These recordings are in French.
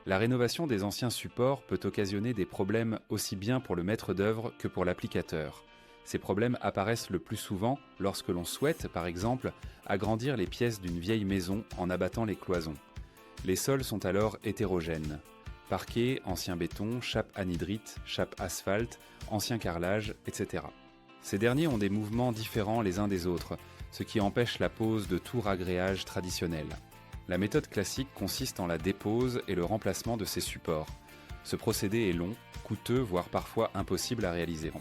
La rénovation des anciens supports peut occasionner des problèmes aussi bien pour le maître d'œuvre que pour l'applicateur. Ces problèmes apparaissent le plus souvent lorsque l'on souhaite, par exemple, agrandir les pièces d'une vieille maison en abattant les cloisons. Les sols sont alors hétérogènes. Parquet, ancien béton, chape anhydrite, chape asphalte, ancien carrelage, etc. Ces derniers ont des mouvements différents les uns des autres, ce qui empêche la pose de tout ragréage traditionnel. La méthode classique consiste en la dépose et le remplacement de ces supports. Ce procédé est long, coûteux, voire parfois impossible à réaliser.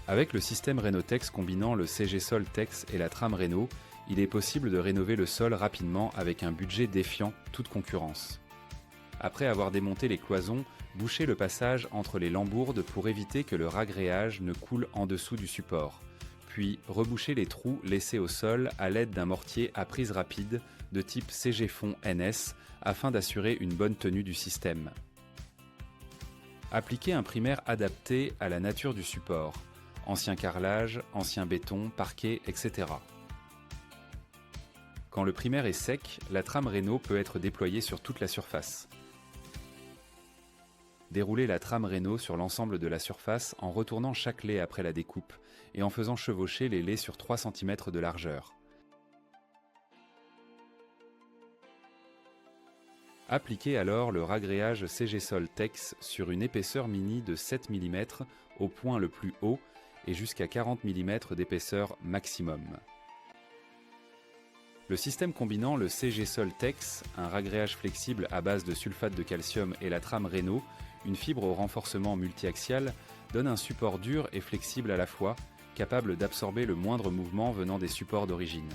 Avec le système Renotex combinant le CG-Sol Tex et la trame Reno, il est possible de rénover le sol rapidement avec un budget défiant toute concurrence. Après avoir démonté les cloisons, bouchez le passage entre les lambourdes pour éviter que le ragréage ne coule en dessous du support. Puis rebouchez les trous laissés au sol à l'aide d'un mortier à prise rapide de type CG-Fond NS afin d'assurer une bonne tenue du système. Appliquez un primaire adapté à la nature du support, ancien carrelage, ancien béton, parquet, etc. Quand le primaire est sec, la trame Reno peut être déployée sur toute la surface. Déroulez la trame Reno sur l'ensemble de la surface en retournant chaque lait après la découpe et en faisant chevaucher les laits sur 3 cm de largeur. Appliquez alors le ragréage CG-Sol Tex sur une épaisseur mini de 7 mm au point le plus haut et jusqu'à 40 mm d'épaisseur maximum. Le système combinant le CG-Sol Tex, un ragréage flexible à base de sulfate de calcium et la trame Reno, une fibre au renforcement multiaxial, donne un support dur et flexible à la fois, capable d'absorber le moindre mouvement venant des supports d'origine.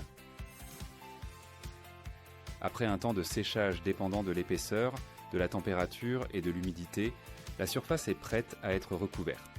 Après un temps de séchage dépendant de l'épaisseur, de la température et de l'humidité, la surface est prête à être recouverte.